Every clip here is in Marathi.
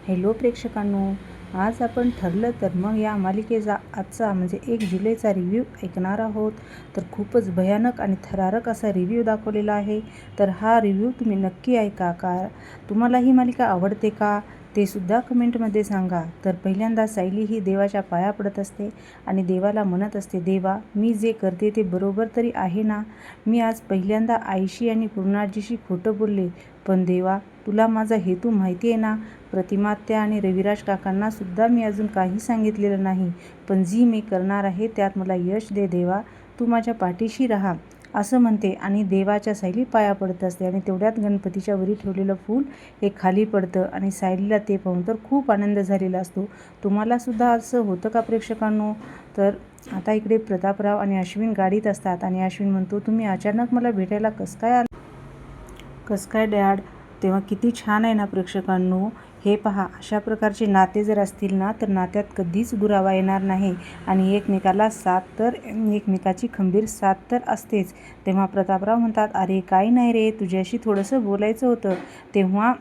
हॅलो प्रेक्षकांनो, आज आपण ठरलं तर मग या मालिकेचा आजचा म्हणजे 1 जुलैचा रिव्ह्यू ऐकणार आहोत. तर खूपच भयानक आणि थरारक असा रिव्ह्यू दाखवलेला आहे. तर हा रिव्ह्यू तुम्ही नक्की ऐका. तुम्हाला ही मालिका आवडते का ते सुद्धा कमेंटमध्ये सांगा. तर पहिल्यांदा सायली ही देवाच्या पाया पडत असते आणि देवाला म्हणत असते, देवा मी जे करते ते बरोबर तरी आहे ना. मी आज पहिल्यांदा आईशी आणि पूर्णाजीशी खोटं बोलले, पण देवा तुला माझा हेतू माहिती आहे ना. प्रतिमात्या आणि रविराज काकांना सुद्धा मी अजून काही सांगितलेलं नाही, पण जी मी करणार आहे त्यात मला यश दे देवा, तू माझ्या पाठीशी राहा असं म्हणते आणि देवाच्या सायली पाया पडत असते. आणि तेवढ्यात गणपतीच्या वरी ठेवलेलं फूल हे खाली पडतं आणि सायलीला ते पाहून तर खूप आनंद झालेला असतो. तुम्हाला सुद्धा असं होतं का प्रेक्षकांनो? तर आता इकडे प्रतापराव आणि अश्विन गाडीत असतात आणि अश्विन म्हणतो, तुम्ही अचानक मला भेटायला कसं काय डॅड? तेव्हा किती छान आहे ना प्रेक्षकांनो. हे पहा, अशा प्रकारचे नाते जर असतील ना तर नात्यात कधीच दुरावा येणार नाही आणि एकमेकाला साथ तर एकमेकाची खंबीर साथ तर असतेच. तेव्हा प्रतापराव म्हणतात, अरे काही नाही रे, तुझ्याशी थोडंसं बोलायचं होतं. तेव्हा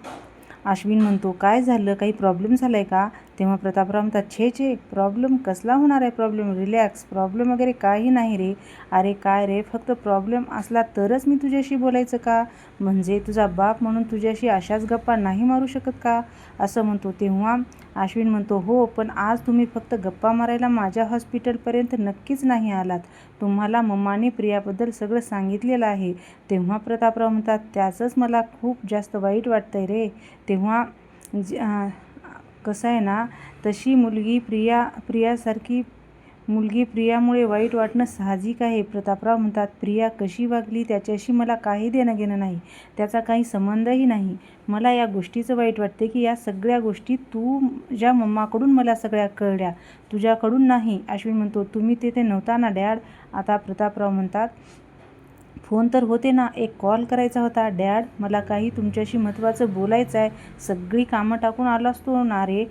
अश्विन म्हणतो, काय झालं, काही प्रॉब्लेम झाला आहे का? तेव्हा प्रतापराव म्हणतात, छे प्रॉब्लेम कसला होणार आहे? प्रॉब्लेम रिलॅक्स, प्रॉब्लेम वगैरे काही नाही रे. अरे काय रे, फक्त प्रॉब्लेम असला तरच मी तुझ्याशी बोलायचं का? म्हणजे तुझा बाप म्हणून तुझ्याशी अशाच गप्पा नाही मारू शकत का? असं म्हणतो. तेव्हा अश्विन म्हणतो, हो पण आज तुम्ही फक्त गप्पा मारायला माझ्या हॉस्पिटलपर्यंत नक्कीच नाही आलात. तुम्हाला मम्माने प्रियाबद्दल सगळं सांगितलेलं आहे. तेव्हा प्रतापराव म्हणतात, त्याचंच मला खूप जास्त वाईट वाटतंय रे. तेव्हा कसं आहे ना, तशी प्रियासारखी मुलगी प्रियामुळे वाईट वाटणं साहजिक आहे. प्रतापराव म्हणतात, प्रिया कशी वागली त्याच्याशी मला काही देणं घेणं नाही, त्याचा काही संबंधही नाही. मला या गोष्टीचं वाईट वाटते की या सगळ्या गोष्टी तुझ्या मम्माकडून मला सगळ्या कळल्या, तुझ्याकडून नाही. अश्विन म्हणतो, तुम्ही तिथे नव्हता ना डॅड? आता प्रतापराव म्हणतात, फोन तर होते ना, एक कॉल करायचा होता. डॅड मला काही तुमच्याशी महत्त्वाचं बोलायचं आहे, सगळी कामं टाकून आलो असतो ना रे.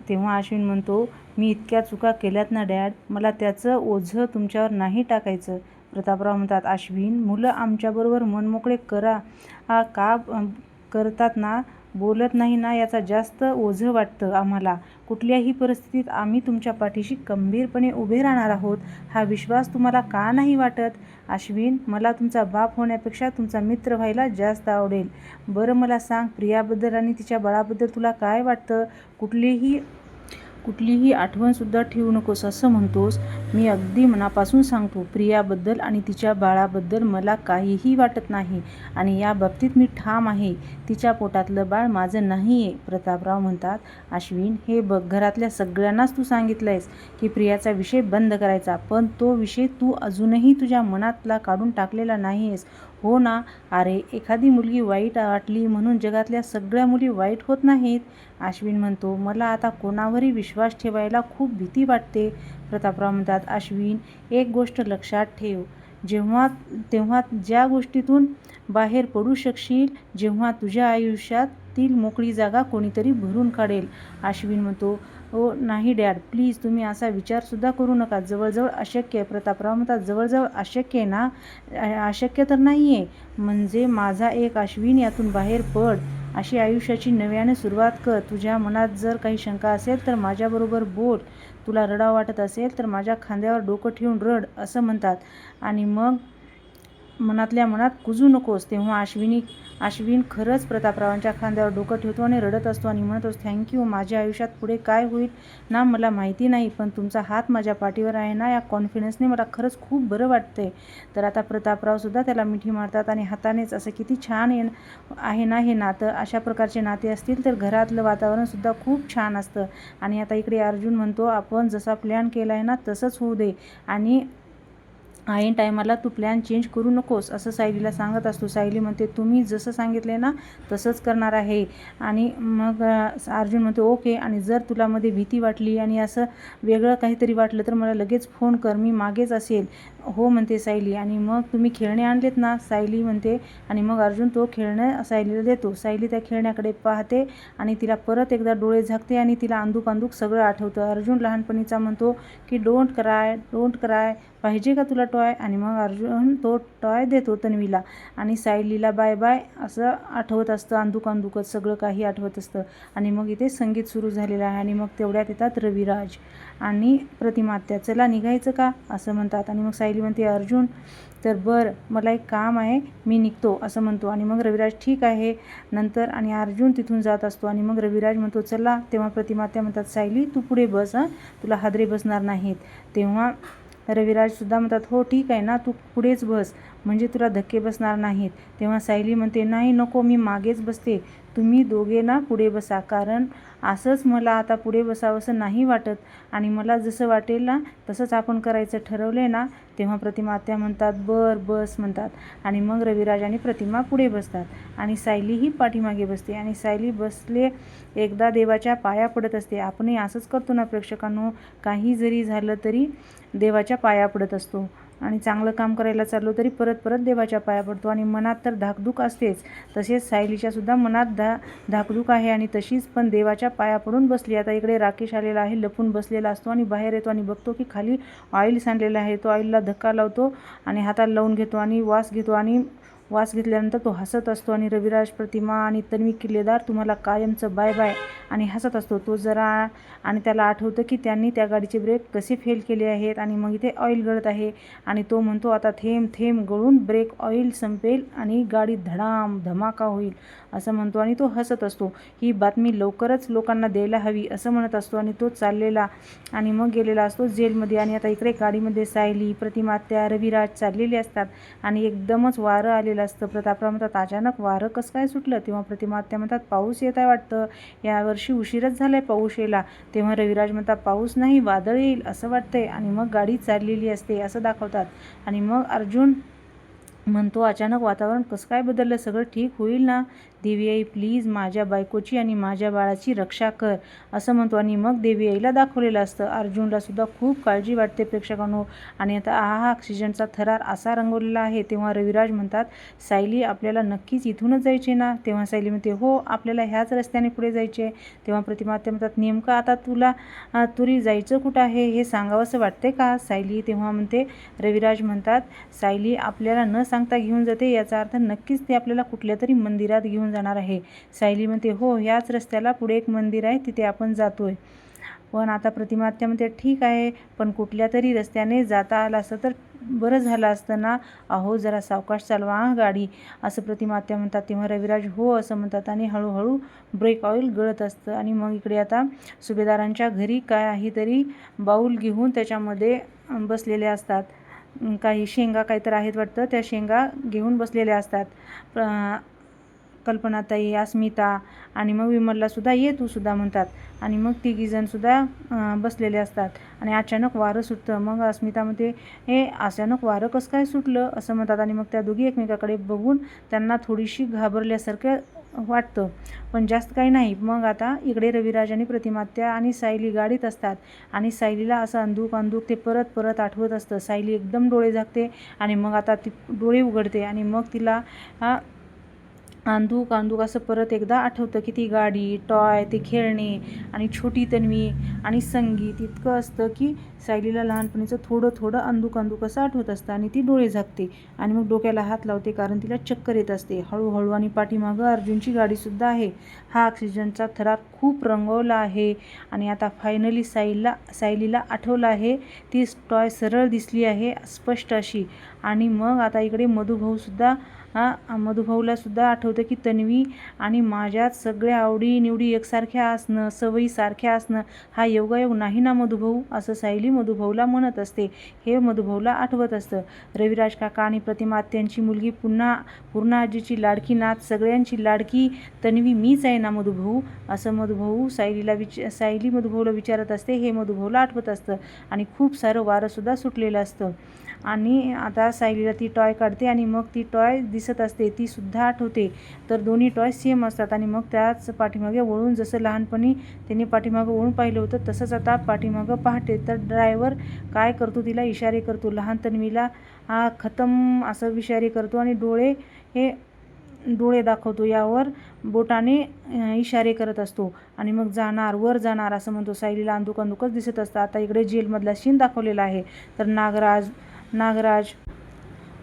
तेव्हा अश्विन म्हणतो, मी इतक्या चुका केल्यात ना डॅड, मला त्याचं ओझं तुमच्यावर नाही टाकायचं. प्रतापराव म्हणतात, अश्विन मुलं आमच्याबरोबर मनमोकळे का करतात ना, बोलत नाही ना, याचा जास्त ओझं वाटतं आम्हाला. कुठल्याही परिस्थितीत आम्ही तुमच्या पाठीशी खंबीरपणे उभे राहणार आहोत, हा विश्वास तुम्हाला का नाही वाटत? अश्विन मला तुमचा बाप होण्यापेक्षा तुमचा मित्र व्हायला जास्त आवडेल. बरं मला सांग, प्रियाबद्दल आणि तिच्या बाळाबद्दल तुला काय वाटतं? कुठलीही आठवणसुद्धा ठेवू नकोस असं म्हणतोस. मी अगदी मनापासून सांगतो, प्रियाबद्दल आणि तिच्या बाळाबद्दल मला काहीही वाटत नाही आणि या बाबतीत मी ठाम आहे. तिच्या पोटातलं बाळ माझं नाही आहे. प्रतापराव म्हणतात, अश्विन हे बघ, घरातल्या सगळ्यांनाच तू सांगितलंयस की प्रियाचा विषय बंद करायचा, पण तो विषय तू अजूनही तुझ्या मनातला काढून टाकलेला नाही आहेस, हो ना? अरे एखादी मुलगी वाईट वाटली म्हणून जगातल्या सगळ्या मुली वाईट होत नाहीत. अश्विन म्हणतो, मला आता कोणावरही विश्वास ठेवायला खूप भीती वाटते. प्रतापराव म्हणतात, अश्विन एक गोष्ट लक्षात ठेव, तेव्हा ज्या गोष्टीतून बाहेर पडू शकशील, जेव्हा तुझ्या आयुष्यातील मोकळी जागा कोणीतरी भरून काढेल. अश्विन म्हणतो, ओ नाही डॅड, प्लीज तुम्ही असा विचारसुद्धा करू नका, जवळजवळ अशक्य आहे. प्रतापराव म्हणतात, जवळजवळ अशक्य आहे ना? अशक्य तर नाही आहे. म्हणजे माझा एक अश्विन, यातून बाहेर पड, अशी आयुष्याची नव्याने सुरुवात कर. तुझ्या मनात जर काही शंका असेल तर माझ्याबरोबर बोल, तुला रडावं वाटत असेल तर माझ्या खांद्यावर डोकं ठेवून रड असं म्हणतात. आणि मग मनातल्या मनात कुजू नकोस. तेव्हा अश्विन खरंच प्रतापरावांच्या खांद्यावर डोकं ठेवतो आणि रडत असतो आणि म्हणत असतो, थँक्यू. माझ्या आयुष्यात पुढे काय होईल ना मला माहिती नाही, पण तुमचा हात माझ्या पाठीवर आहे ना, या कॉन्फिडन्सने मला खरंच खूप बरं वाटतंय. तर आता प्रतापरावसुद्धा त्याला मिठी मारतात आणि हातानेच, असं किती छान आहे ना हे नातं. अशा प्रकारचे नाते असतील तर घरातलं वातावरणसुद्धा खूप छान असतं. आणि आता इकडे अर्जुन म्हणतो, आपण जसा प्लॅन केला आहे ना तसंच होऊ दे आणि ऐन टायमाला तू प्लॅन चेंज करू नकोस असं सायलीला सांगत असतो. सायली म्हणते, तुम्ही जसं सांगितलं ना तसंच करणार आहे. आणि मग अर्जुन म्हणतो, ओके, आणि जर तुला मध्ये भीती वाटली आणि असं वेगळं काहीतरी वाटलं तर मला लगेच फोन कर, मी मागेच असेल. हो म्हणते सायली. आणि मग तुम्ही खेळणे आणलेत ना, सायली म्हणते. आणि मग अर्जुन तो खेळणं सायलीला देतो. सायली त्या खेळण्याकडे पाहते आणि तिला परत एकदा डोळे झाकते आणि तिला अंदूक अंदूक सगळं आठवतं. अर्जुन लहानपणीचा म्हणतो की डोंट क्राय, पाहिजे का तुला टॉय? आणि मग अर्जुन तो टॉय देतो तन्वीला. आणि सायलीला बाय बाय असं आठवत असतं, अंदूक अंदूकच सगळं काही आठवत असतं. आणि मग इथे संगीत सुरू झालेलं आहे. आणि मग तेवढ्यात येतात रविराज आणि प्रतिमात्या. चला निघायचं का असं म्हणतात. आणि मग सायली म्हणते अर्जुन तर बरं मला एक काम आहे, मी निघतो असं म्हणतो. आणि मग रविराज ठीक आहे नंतर. आणि अर्जुन तिथून जात असतो. आणि मग रविराज म्हणतो चला. तेव्हा प्रतिमात्या म्हणतात सायली तू पुढे बस, तुला हादरे बसणार नाहीत. तेव्हा रविराजसुद्धा म्हणतात हो ठीक आहे ना, तू पुढेच बस म्हणजे तुला धक्के बसणार नाहीत. तेव्हा सायली म्हणते नाही नको, मी मागेच बसते, तुम्ही दोघे ना पुढे बसा, कारण असंच मला आता पुढे बसावंसं नाही वाटत आणि मला जसं वाटेल ना तसंच आपण करायचं ठरवलं ना. तेव्हा प्रतिमात्या म्हणतात बस म्हणतात. आणि मग रविराज आणि प्रतिमा पुढे बसतात आणि सायलीही पाठीमागे बसते. आणि सायली बसले एकदा देवाच्या पाया पडत असते. आपणही असंच करतो ना प्रेक्षकांनो, काही जरी झालं तरी देवाच्या पाया पडत असतो आणि चांगलं काम करायला चाललो तरी परत परत देवाच्या पाया पडतो. आणि मनात तर धाकधूक असतेच. तसेच सायलीच्यासुद्धा मनात धाकधूक आहे आणि तशीच पण देवाच्या पाया पडून बसली. आता इकडे राकेश आलेला आहे, लपून बसलेला असतो आणि बाहेर येतो आणि बघतो की खाली ऑइल सांडलेलं आहे. तो ऑइलला धक्का लावतो आणि हाताला लावून घेतो आणि वास घेतो. आणि वास घेतल्यानंतर तो हसत असतो. आणि रविराज, प्रतिमा आणि तन्वी किल्लेदार तुम्हाला कायमचं बाय बाय आणि हसत असतो तो जरा. आणि त्याला आठवतं की त्यांनी त्या गाडीचे ब्रेक कसे फेल केले आहेत. आणि मग इथे ऑइल गळत आहे आणि तो म्हणतो आता थेंब थेंब गळून ब्रेक ऑइल संपेल आणि गाडी धमाका होईल असं म्हणतो. आणि तो हसत असतो. ही बातमी लवकरच लोकांना द्यायला हवी असं म्हणत असतो. आणि तो चाललेला आणि मग गेलेला असतो जेलमध्ये. आणि आता इकडे गाडीमध्ये सायली, प्रतिमात्या, रविराज चाललेले असतात आणि एकदमच वारं आलेलं असतं. प्रतापराव म्हणतात अचानक वारं कसं काय सुटलं? तेव्हा प्रतिमात्या म्हणतात पाऊस येत आहे वाटतं, यावर्षी उशीरच झाला आहे पाऊस यायला. तेव्हा रविराज म्हणतात पाऊस नाही वादळ येईल असं वाटतंय. आणि मग गाडी चाललेली असते असं दाखवतात. आणि मग अर्जुन म्हणतो अचानक वातावरण कसं काय बदललं, सगळं ठीक होईल ना? देवी आई प्लीज माझ्या बायकोची आणि माझ्या बाळाची रक्षा कर असं म्हणतो. आणि मग देवी आईला दाखवलेलं असतं. अर्जुनला सुद्धा खूप काळजी वाटते प्रेक्षकांनो. आणि आता हा ऑक्सिजनचा थरार असा रंगवलेला आहे. तेव्हा रविराज म्हणतात सायली आपल्याला नक्कीच इथूनच जायचे ना? तेव्हा सायली म्हणते हो आपल्याला ह्याच रस्त्याने पुढे जायचे. तेव्हा प्रतिमात्या म्हणतात नेमकं आता तुरी जायचं कुठं आहे हे सांगावंसं वाटते का सायली? तेव्हा म्हणते रविराज म्हणतात सायली आपल्याला न सांगता घेऊन जाते, याचा अर्थ नक्कीच ते आपल्याला कुठल्या तरी मंदिरात घेऊन जाणार आहे. सायली म्हणते हो ह्याच रस्त्याला पुढे एक मंदिर आहे, तिथे आपण जातोय. पण आता प्रतिमात्या म्हणते ठीक आहे, पण कुठल्या तरी रस्त्याने जाता आलं असतं तर बरं झालं असतं ना? अहो जरा सावकाश चालवा गाडी असं प्रतिमात्या म्हणतात. तेव्हा रविराज हो असं म्हणतात आणि हळूहळू ब्रेक ऑइल गळत असतं. आणि मग इकडे आता सुभेदारांच्या घरी काहीतरी बाऊल घेऊन त्याच्यामध्ये बसलेले असतात. काही शेंगा काहीतरी आहेत वाटतं, त्या शेंगा घेऊन बसलेल्या असतात. कल्पनाताई, अस्मिता आणि मग विमललासुद्धा ये तू सुद्धा म्हणतात. आणि मग तिघीजणसुद्धा बसलेले असतात. आणि अचानक वारं सुटतं. मग अस्मिता म्हणते हे अचानक वारं कसं काय सुटलं असं म्हणतात. आणि मग त्या दोघी एकमेकाकडे बघून त्यांना थोडीशी घाबरल्यासारखं वाटतं, पण जास्त काही नाही. मग आता इकडे रविराज आणि प्रतिमात्या आणि सायली गाडीत असतात. आणि सायलीला असं अंदूक ते परत परत आठवत असतं. सायली एकदम डोळे झाकते आणि मग आता ती डोळे उघडते आणि मग तिला अंदूक असं परत एकदा आठवतं की ती गाडी, टॉय, ते खेळणे आणि छोटी तन्वी आणि संगीत इतकं असतं की सायलीला लहानपणीचं थोडं अंदूक असं आठवत असतं. आणि ती डोळे झाकते आणि मग डोक्याला हात लावते कारण तिला चक्कर येत असते हळूहळू. आणि पाठीमागं अर्जुनची गाडीसुद्धा आहे. हा ऑक्सिजनचा थरार खूप रंगवला आहे. आणि आता फायनली सायलीला आठवलं आहे, ती टॉय सरळ दिसली आहे स्पष्ट अशी. आणि मग आता इकडे मधुभाऊला सुद्धा आठवतं की तन्वी आणि माझ्यात सगळ्या आवडीनिवडी एकसारख्या असणं, सवयी सारख्या असणं हा योगायोग नाही ना मधुभाऊ, असं सायली मधुभाऊला म्हणत असते. हे मधुभाऊला आठवत असतं. रविराज काका आणि प्रतिमात्यांची मुलगी पूर्ण आजीची लाडकी नात, सगळ्यांची लाडकी तन्वी मीच आहे ना मधुभाऊ, असं मधुभाऊ सायली मधुभाऊला विचारत असते. हे मधुभाऊला आठवत असतं. आणि खूप सारं वारंसुद्धा सुटलेलं असतं. आणि आता सायलीला ती टॉय काढते आणि मग ती टॉय दिसत असते तीसुद्धा आठवते. तर दोन्ही टॉय सेम असतात आणि मग त्याच पाठीमागे वळून जसं लहानपणी त्यांनी पाठीमागं वळून पाहिलं होतं तसंच आता पाठीमागं पाहते. तर ड्रायव्हर काय करतो, तिला इशारे करतो. लहान तन्वीला खतम असं इशारे करतो आणि डोळे दाखवतो, यावर बोटाने इशारे करत असतो आणि मग जाणार, वर जाणार असं म्हणतो. सायलीला अंदुकच दिसत असतं. आता इकडे जेलमधला सीन दाखवलेला आहे. तर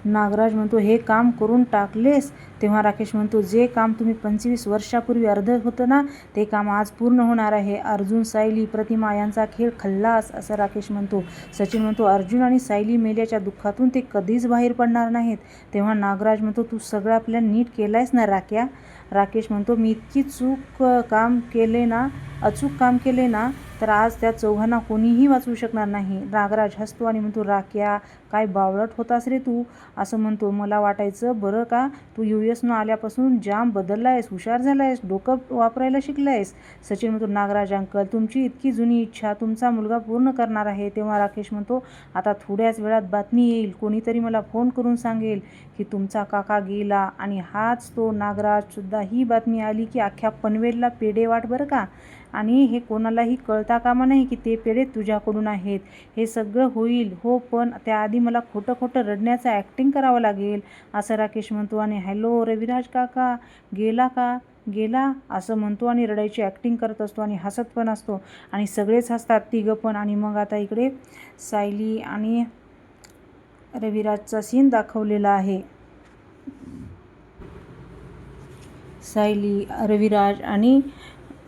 नागराज म्हणतो, हे काम करून टाकलेस? तेव्हा राकेश म्हणतो, जे काम तुम्ही 25 वर्षापूर्वी अर्ध होतं ना, ते काम आज पूर्ण होणार आहे. अर्जुन, सायली, प्रतिमा यांचा खेळ खल्लास, असं राकेश म्हणतो. सचिन म्हणतो, अर्जुन आणि सायली मेल्याच्या दुःखातून ते कधीच बाहेर पडणार नाहीत. तेव्हा नागराज म्हणतो, तू सगळा प्लॅन नीट केलायस ना राक्या? राकेश म्हणतो, मी इतकी अचूक काम केले ना, तर आज त्या चौघांना कोणीही वाचवू शकणार नाही. नागराज हसतो आणि म्हणतो, राक्या, काय बावळट होतास रे तू, असं म्हणतो. मला वाटायचं बरं का, तू US आल्यापासून जाम बदललायस, हुशार झालायस, डोकं वापरायला शिकलायस. सचिन म्हणतो, नागराज अंकल, तुमची इतकी जुनी इच्छा तुमचा मुलगा पूर्ण करणार आहे. तेव्हा राकेश म्हणतो, आता थोड्याच वेळात बातमी येईल, कोणीतरी मला फोन करून सांगेल की तुमचा काका गेला आणि हाच तो नागराजसुद्धा. ही बातमी आली की अख्ख्या पनवेलला पेढे वाट बरं का, आणि हे कोणालाही कळता कामा नाही की ते पेढे तुझ्याकडून आहेत. हे सगळं होईल हो, पण त्याआधी मला खोटं रडण्याचं ॲक्टिंग करावं लागेल, असं राकेश म्हणतो. आणि हॅलो रविराज काका, गेला असं म्हणतो आणि रडायची ॲक्टिंग करत असतो आणि हसत पण असतो आणि सगळेच हसतात, तिघं पण. आणि मग आता इकडे सायली आणि रविराजचा सीन दाखवलेला आहे. सायली, रविराज आणि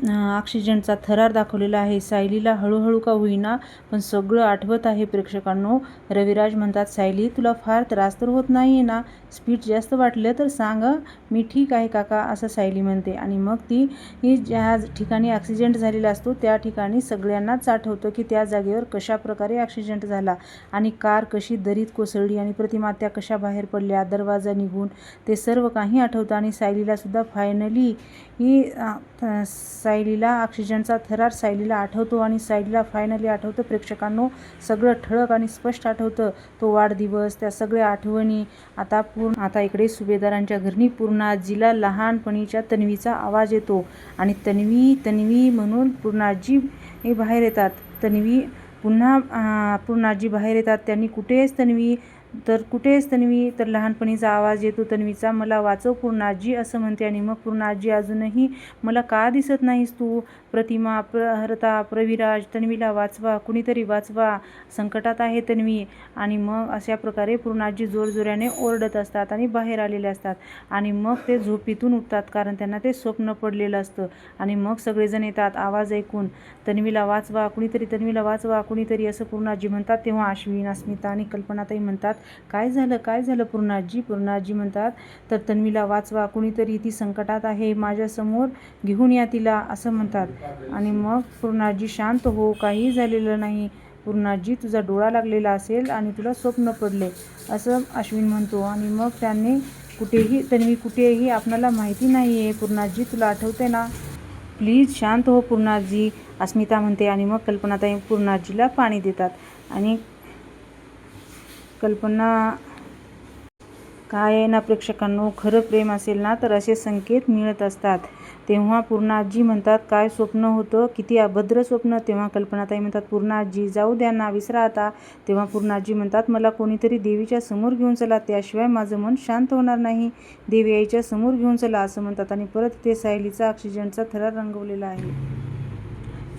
ऑक्सिजनचा थरार दाखवलेला आहे. सायलीला हळूहळू का होईना पण सगळं आठवत आहे प्रेक्षकांनो. रविराज म्हणतात, सायली, तुला फार त्रास तर होत नाही ना? स्पीड जास्त वाटलं तर सांग, मी ठीक आहे काका, असं सायली म्हणते. आणि मग ती ज्या ठिकाणी ॲक्सिडेंट झालेला असतो त्या ठिकाणी सगळ्यांनाच आठवतं की त्या जागेवर कशा प्रकारे ॲक्सिडेंट झाला आणि कार कशी दरीत कोसळली आणि प्रतिमा त्या कशा बाहेर पडल्या, दरवाजा निघून, ते सर्व काही आठवतं. आणि सायलीलासुद्धा सायलीला ऑक्सिजनचा थरार सायलीला आठवतो आणि सायलीला फायनली आठवतं प्रेक्षकांनो, सगळं ठळक आणि स्पष्ट आठवतं. तो वाढदिवस, त्या सगळ्या आठवणी. आता इकडे सुभेदारांच्या घरी पूर्णाजीला लहानपणीच्या तन्वीचा आवाज येतो आणि तन्वी म्हणून पूर्णाजी बाहेर येतात. पूर्णाजी बाहेर येतात. त्यांनी कुठेच तन्वी, तर लहानपणीचा आवाज येतो तन्वीचा, मला वाचव पूर्णाजी, असं म्हणते. आणि मग पूर्णाजी, अजूनही मला का दिसत नाहीस तू? प्रतिमा, प्रताप, रविराज, तन्वीला वाचवा, कुणीतरी वाचवा, संकटात आहे तन्वी. आणि मग अशा प्रकारे पूर्णाजी जोरजोराने ओरडत असतात आणि बाहेर आलेले असतात. आणि मग ते झोपेतून उठतात, कारण त्यांना ते स्वप्न पडलेलं असतं. आणि मग सगळेजण येतात आवाज ऐकून, तन्वीला वाचवा, कुणीतरी तन्वीला वाचवा, कुणीतरी, असं पूर्णाजी म्हणतात. तेव्हा अश्विन, अस्मिता आणि कल्पनाताई म्हणतात, काय झालं पूर्णाजी? पूर्णाजी म्हणतात, तर तन्वीला वाचवा, कुणीतरी, ती संकटात आहे, माझ्यासमोर घेऊन या तिला, असं म्हणतात. आणि मग पूर्णाजी, शांत हो, काही झालेलं नाही पूर्णाजी, तुझा डोळा लागलेला असेल आणि तुला स्वप्न पडले, असं अश्विन म्हणतो. आणि मग त्यांनी तन्वी कुठेही आपणाला माहिती नाही आहे पूर्णाजी, तुला आठवते ना? प्लीज शांत हो पूर्णाजी, अस्मिता म्हणते. आणि मग कल्पनाताई पूर्णाजीला पाणी देतात. आणि कल्पना, काय आहे ना प्रेक्षकांनो, खरं प्रेम असेल ना तर असे संकेत मिळत असतात. तेव्हा पूर्णाजी म्हणतात, काय स्वप्न होतं, किती अभद्र स्वप्न. तेव्हा कल्पनाताई म्हणतात, पूर्णाजी जाऊ द्या ना, विसरा आता. तेव्हा पूर्णाजी म्हणतात, मला कोणीतरी देवीच्या समोर घेऊन चला, त्याशिवाय माझं मन शांत होणार नाही, देवी आईच्या समोर घेऊन चला, असं म्हणतात. आणि परत ते सायलीचा ऑक्सिजनचा थरार रंगवलेला आहे.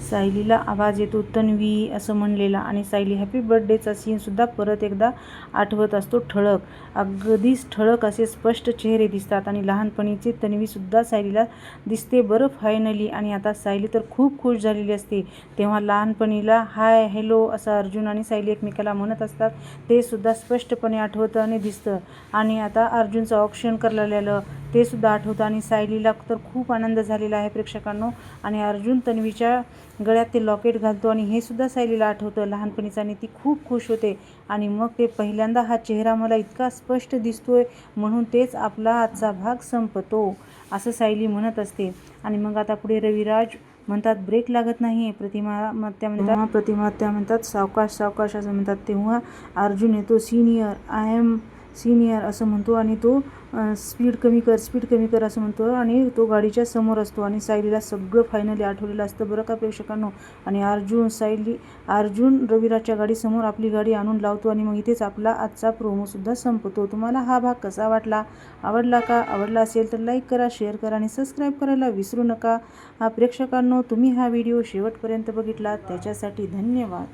सायलीला आवाज येतो, तन्वी, असं म्हणलेला. आणि सायली हॅपी बर्थडेचा सीनसुद्धा परत एकदा आठवत असतो. अगदीच ठळक असे स्पष्ट चेहरे दिसतात. आणि लहानपणीचे तन्वीसुद्धा सायलीला दिसते बरं फायनली. आणि आता सायली तर खूप खुश झालेली असते. तेव्हा लहानपणीला हाय, हॅलो असं अर्जुन आणि सायली एकमेकाला म्हणत असतात, ते सुद्धा स्पष्टपणे आठवतं आणि दिसतं. आणि आता अर्जुनचं ऑक्शन करलेलं ते सुद्धा आठवतं. आणि सायलीला तर खूप आनंद झालेला आहे प्रेक्षकांनो. आणि अर्जुन तन्वीच्या गळ्यात ते लॉकेट घालतो आणि हे सुद्धा सायलीला आठवतं लहानपणीचं, आणि ती खूप खुश होते. आणि मग ते पहिल्यांदा हा चेहरा मला इतका स्पष्ट दिसतोय म्हणून तेच आपला आजचा भाग संपतो, असं सायली म्हणत असते. आणि मग आता पुढे रविराज म्हणतात, ब्रेक लागत नाही. प्रतिमा त्या म्हणतात, सावकाश असं म्हणतात. तेव्हा अर्जुन येतो, सिनियर, आय एम सीनियर असं म्हणतो आणि तो स्पीड कमी कर असं म्हणतो आणि तो गाडीच्या समोर असतो आणि सायलीला सगळं फायनली आठवलेलं असतं बरं का प्रेक्षकांनो. आणि अर्जुन रविराजच्या गाडीसमोर आपली गाडी आणून लावतो आणि मग इथेच आपला आजचा प्रोमोसुद्धा संपतो. तुम्हाला हा भाग कसा वाटला? आवडला असेल तर लाईक करा, शेअर करा आणि सबस्क्राईब करायला विसरू नका. प्रेक्षकांनो, तुम्ही हा व्हिडिओ शेवटपर्यंत बघितला त्याच्यासाठी धन्यवाद.